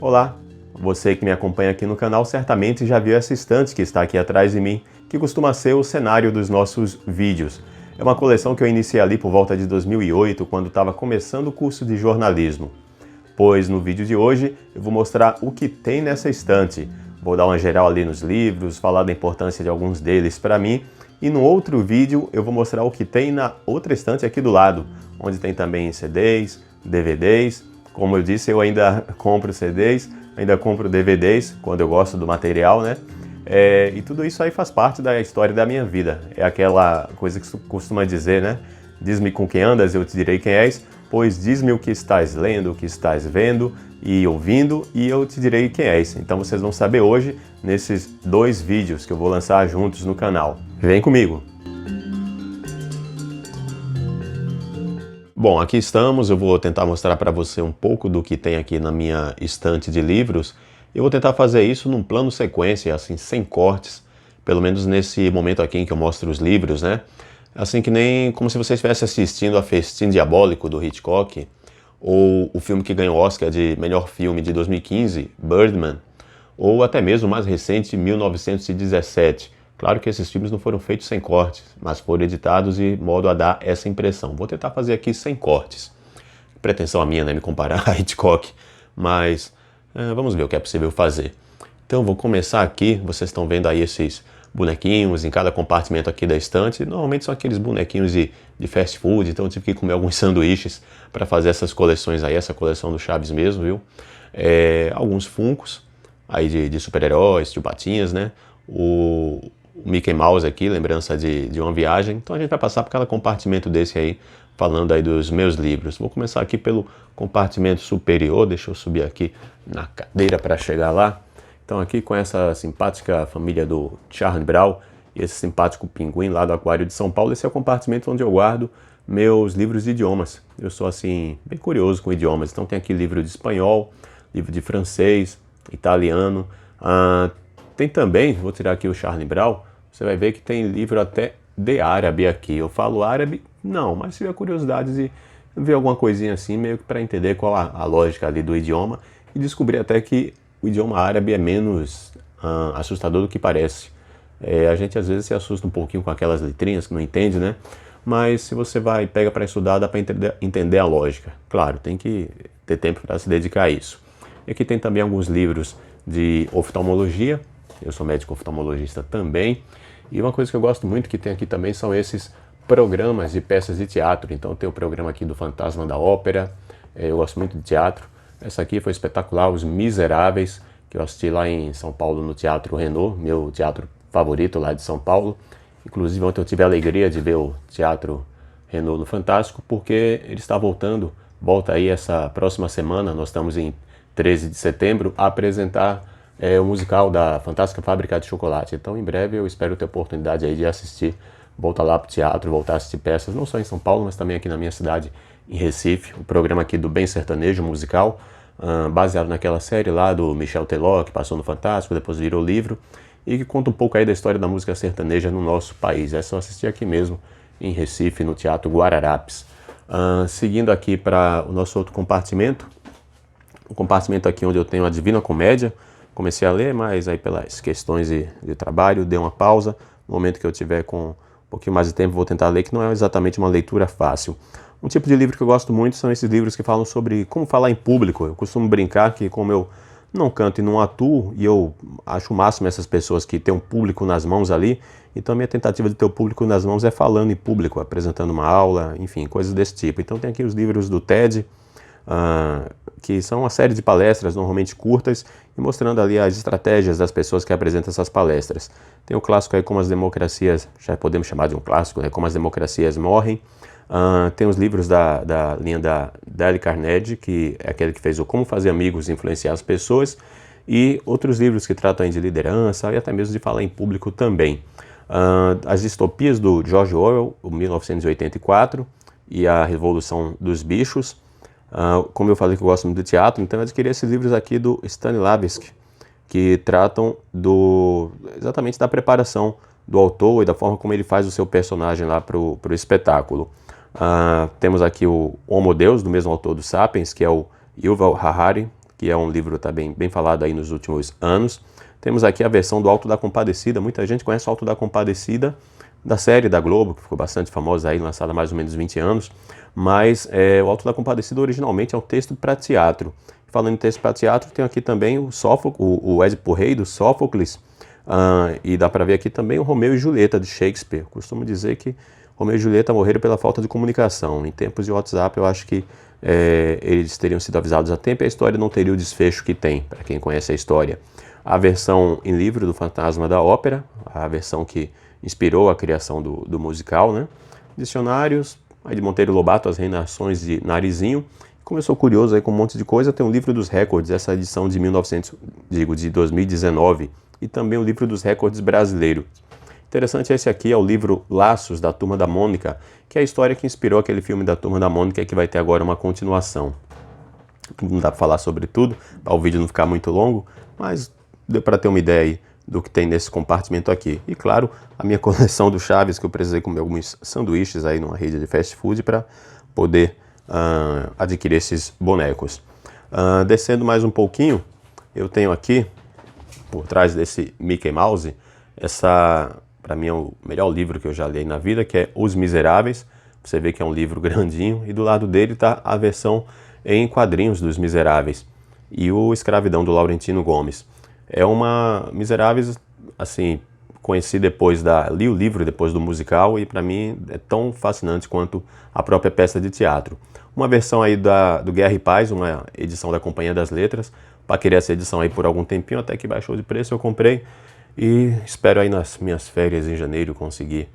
Olá! Você que me acompanha aqui no canal certamente já viu essa estante que está aqui atrás de mim, que costuma ser o cenário dos nossos vídeos. É uma coleção que eu iniciei ali por volta de 2008, quando estava começando o curso de jornalismo. Pois no vídeo de hoje eu vou mostrar o que tem nessa estante. Vou dar uma geral ali nos livros, falar da importância de alguns deles para mim. E no outro vídeo eu vou mostrar o que tem na outra estante aqui do lado, onde tem também CDs, DVDs. Como eu disse, eu ainda compro CDs, ainda compro DVDs, quando eu gosto do material, né? E tudo isso aí faz parte da história da minha vida. É aquela coisa que costuma dizer, né? Diz-me com quem andas, eu te direi quem és, pois diz-me o que estás lendo, o que estás vendo e ouvindo, e eu te direi quem és. Então vocês vão saber hoje, nesses dois vídeos que eu vou lançar juntos no canal. Vem comigo! Bom, aqui estamos, eu vou tentar mostrar para você um pouco do que tem aqui na minha estante de livros. Eu vou tentar fazer isso num plano sequência, assim, sem cortes, pelo menos nesse momento aqui em que eu mostro os livros, né? Assim que nem como se você estivesse assistindo a Festim Diabólico, do Hitchcock, ou o filme que ganhou o Oscar de melhor filme de 2015, Birdman, ou até mesmo o mais recente, 1917. Claro que esses filmes não foram feitos sem cortes, mas foram editados de modo a dar essa impressão. Vou tentar fazer aqui sem cortes. Pretensão a minha, né, me comparar a Hitchcock, mas vamos ver o que é possível fazer. Então vou começar aqui, vocês estão vendo aí esses bonequinhos em cada compartimento aqui da estante. Normalmente são aqueles bonequinhos de fast food, então eu tive que comer alguns sanduíches para fazer essas coleções aí, essa coleção do Chaves mesmo, viu? Alguns Funkos aí de super-heróis, de patinhas, né? O Mickey Mouse aqui, lembrança de uma viagem. Então a gente vai passar por cada compartimento desse aí, falando aí dos meus livros. Vou começar aqui pelo compartimento superior, deixa eu subir aqui na cadeira para chegar lá. Então aqui com essa simpática família do Charlie Brown e esse simpático pinguim lá do Aquário de São Paulo, esse é o compartimento onde eu guardo meus livros de idiomas. Eu sou assim, bem curioso com idiomas, então tem aqui livro de espanhol, livro de francês, italiano, tem também, vou tirar aqui o Charlie Brown, você vai ver que tem livro até de árabe aqui. Eu falo árabe? Não, mas tive a curiosidade de ver alguma coisinha assim, meio que para entender qual a lógica ali do idioma e descobrir até que o idioma árabe é menos assustador do que parece. A gente às vezes se assusta um pouquinho com aquelas letrinhas que não entende, né? Mas se você pega para estudar, dá para entender a lógica. Claro, tem que ter tempo para se dedicar a isso. E aqui tem também alguns livros de oftalmologia. Eu sou médico oftalmologista também. E uma coisa que eu gosto muito que tem aqui também são esses programas de peças de teatro. Então tem o programa aqui do Fantasma da Ópera. Eu gosto muito de teatro. Essa aqui foi espetacular, Os Miseráveis, que eu assisti lá em São Paulo no Teatro Renault, meu teatro favorito lá de São Paulo. Inclusive ontem eu tive a alegria de ver o Teatro Renault no Fantástico, porque ele está volta aí essa próxima semana, nós estamos em 13 de setembro, a apresentar o musical da Fantástica Fábrica de Chocolate. Então em breve eu espero ter a oportunidade aí de assistir, voltar lá para o teatro, voltar a assistir peças, não só em São Paulo, mas também aqui na minha cidade, em Recife, o programa aqui do Bem Sertanejo musical, baseado naquela série lá do Michel Teló, que passou no Fantástico, depois virou livro, e que conta um pouco aí da história da música sertaneja no nosso país. É só assistir aqui mesmo, em Recife, no Teatro Guararapes. Seguindo aqui para o nosso outro compartimento, o compartimento aqui onde eu tenho a Divina Comédia. Comecei a ler, mas aí pelas questões de trabalho, dei uma pausa. No momento que eu tiver com um pouquinho mais de tempo, vou tentar ler, que não é exatamente uma leitura fácil. Um tipo de livro que eu gosto muito são esses livros que falam sobre como falar em público. Eu costumo brincar que como eu não canto e não atuo, e eu acho o máximo essas pessoas que têm um público nas mãos ali, então a minha tentativa de ter o público nas mãos é falando em público, apresentando uma aula, enfim, coisas desse tipo. Então tem aqui os livros do TED, que são uma série de palestras normalmente curtas e mostrando ali as estratégias das pessoas que apresentam essas palestras. Tem o clássico aí Como as Democracias, já podemos chamar de um clássico, né? Como as Democracias Morrem. Tem os livros da linha da Dale Carnegie, que é aquele que fez o Como Fazer Amigos e Influenciar as Pessoas, e outros livros que tratam de liderança e até mesmo de falar em público também. As Distopias do George Orwell, o 1984, e a Revolução dos Bichos. Como eu falei que eu gosto muito de teatro, então eu adquiri esses livros aqui do Stanislavski, que tratam exatamente da preparação do autor e da forma como ele faz o seu personagem lá para o espetáculo. Temos aqui o Homo Deus, do mesmo autor do Sapiens, que é o Yuval Harari, que é um livro também bem falado aí nos últimos anos. Temos aqui a versão do Alto da Compadecida. Muita gente conhece o Alto da Compadecida da série da Globo, que ficou bastante famosa aí, lançada há mais ou menos 20 anos. Mas o Alto da Compadecida originalmente é um texto para teatro. Falando em texto para teatro, tem aqui também o Édipo Rei, do Sófocles. E dá para ver aqui também o Romeu e Julieta, de Shakespeare. Costumo dizer que Romeu e Julieta morreram pela falta de comunicação. Em tempos de WhatsApp, eu acho que eles teriam sido avisados a tempo e a história não teria o desfecho que tem, para quem conhece a história. A versão em livro do Fantasma da Ópera, a versão que inspirou a criação do musical, né? Dicionários, aí de Monteiro Lobato, As Reinações de Narizinho. Como eu sou curioso aí com um monte de coisa, tem o livro dos recordes, essa edição de 2019, e também o livro dos recordes brasileiro. Interessante, esse aqui é o livro Laços, da Turma da Mônica, que é a história que inspirou aquele filme da Turma da Mônica e que vai ter agora uma continuação. Não dá para falar sobre tudo, para o vídeo não ficar muito longo, mas deu para ter uma ideia aí do que tem nesse compartimento aqui. E claro, a minha coleção do Chaves, que eu precisei comer alguns sanduíches aí numa rede de fast food para poder adquirir esses bonecos. Descendo mais um pouquinho, eu tenho aqui, por trás desse Mickey Mouse, para mim é o melhor livro que eu já li na vida, que é Os Miseráveis. Você vê que é um livro grandinho e do lado dele está a versão em quadrinhos dos Miseráveis e o Escravidão, do Laurentino Gomes. É uma Miseráveis, assim, conheci li o livro depois do musical e para mim é tão fascinante quanto a própria peça de teatro. Uma versão aí do Guerra e Paz, uma edição da Companhia das Letras. Paquerei essa edição aí por algum tempinho, até que baixou de preço, eu comprei. E espero aí nas minhas férias em janeiro conseguir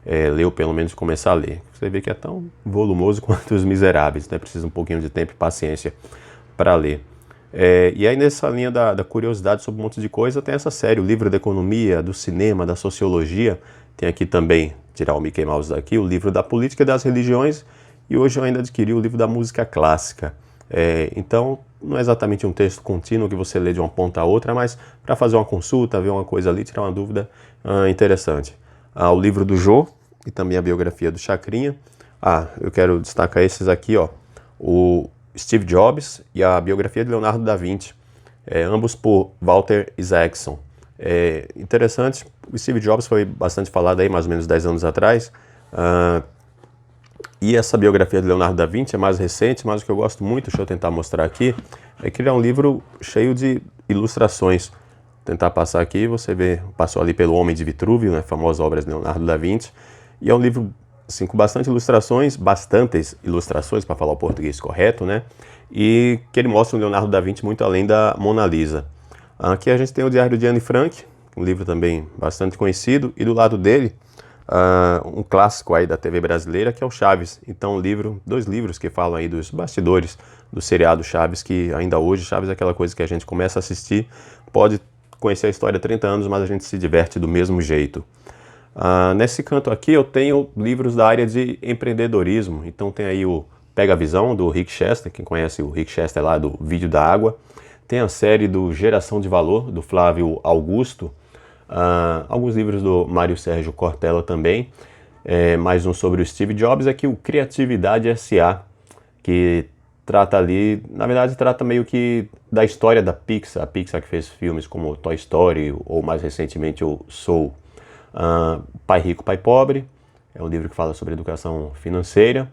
ler ou pelo menos começar a ler. Você vê que é tão volumoso quanto Os Miseráveis, né? Precisa um pouquinho de tempo e paciência para ler. E aí nessa linha da curiosidade sobre um monte de coisa, tem essa série, o livro da economia, do cinema, da sociologia. Tem aqui também, tirar o Mickey Mouse daqui, o livro da política e das religiões. E hoje eu ainda adquiri o livro da música clássica. Então, não é exatamente um texto contínuo que você lê de uma ponta a outra, mas para fazer uma consulta, ver uma coisa ali, tirar uma dúvida interessante. O livro do Jô e também a biografia do Chacrinha. Eu quero destacar esses aqui, ó. O Steve Jobs e a biografia de Leonardo da Vinci, ambos por Walter Isaacson. Interessante, o Steve Jobs foi bastante falado aí, mais ou menos 10 anos atrás. E essa biografia de Leonardo da Vinci é mais recente, mas o que eu gosto muito, deixa eu tentar mostrar aqui, é que ele é um livro cheio de ilustrações. Vou tentar passar aqui, você vê, passou ali pelo Homem de Vitrúvio, né, famosa obra de Leonardo da Vinci, e é um livro assim, com bastantes ilustrações, para falar o português correto, né, e que ele mostra o Leonardo da Vinci muito além da Mona Lisa. Aqui a gente tem o Diário de Anne Frank, um livro também bastante conhecido, e do lado dele, um clássico aí da TV brasileira, que é o Chaves. Então, dois livros que falam aí dos bastidores do seriado Chaves, que ainda hoje, Chaves é aquela coisa que a gente começa a assistir, pode conhecer a história há 30 anos, mas a gente se diverte do mesmo jeito. Nesse canto aqui eu tenho livros da área de empreendedorismo, então tem aí o Pega a Visão, do Rick Chester, quem conhece o Rick Chester lá do Vídeo da Água, tem a série do Geração de Valor, do Flávio Augusto, alguns livros do Mário Sérgio Cortella também, mais um sobre o Steve Jobs, aqui o Criatividade S.A., que trata ali, na verdade trata meio que da história da Pixar, a Pixar que fez filmes como Toy Story ou mais recentemente o Soul. Pai Rico, Pai Pobre, é um livro que fala sobre educação financeira.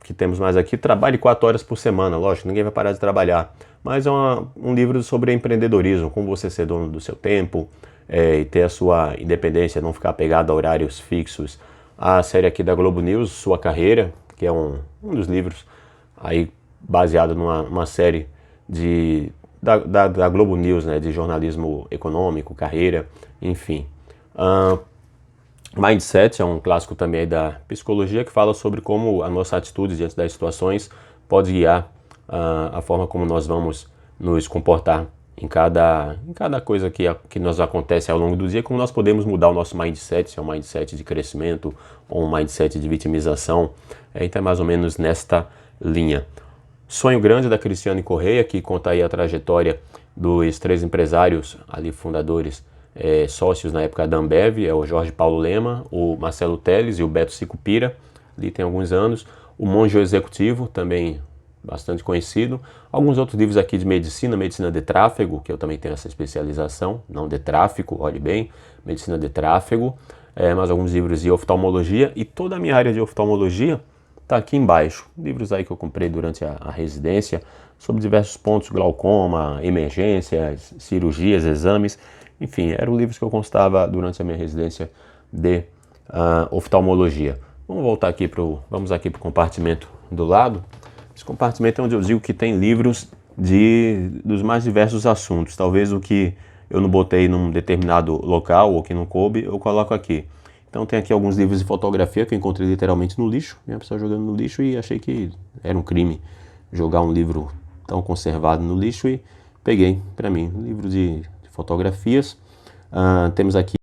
Que temos mais aqui, Trabalhe 4 horas por semana, lógico, ninguém vai parar de trabalhar, mas é um livro sobre empreendedorismo, como você ser dono do seu tempo e ter a sua independência, não ficar apegado a horários fixos. A série aqui da Globo News, Sua Carreira, que é um dos livros aí baseado numa série da Globo News, né, de jornalismo econômico, carreira, enfim. Mindset é um clássico também aí da psicologia que fala sobre como a nossa atitude diante das situações pode guiar a forma como nós vamos nos comportar em cada coisa que nos acontece ao longo do dia, como nós podemos mudar o nosso mindset, se é um mindset de crescimento ou um mindset de vitimização. Então é mais ou menos nesta linha. Sonho Grande, da Cristiane Correia, que conta aí a trajetória dos 3 empresários ali fundadores, sócios na época da Ambev, é o Jorge Paulo Lema, o Marcelo Telles e o Beto Sicupira, ali tem alguns anos. O Monge Executivo, também bastante conhecido. Alguns outros livros aqui de medicina de tráfego, que eu também tenho essa especialização, não de tráfico, olhe bem, medicina de tráfego, mais alguns livros de oftalmologia, e toda a minha área de oftalmologia está aqui embaixo. Livros aí que eu comprei durante a residência, sobre diversos pontos, glaucoma, emergências, cirurgias, exames, enfim, eram livros que eu constava durante a minha residência de oftalmologia. Vamos aqui para o compartimento do lado. Esse compartimento é onde eu digo que tem livros dos mais diversos assuntos. Talvez o que eu não botei num determinado local ou que não coube, eu coloco aqui. Então tem aqui alguns livros de fotografia que eu encontrei literalmente no lixo. Minha pessoa jogando no lixo e achei que era um crime jogar um livro tão conservado no lixo e peguei para mim. Um livro de fotografias. Temos aqui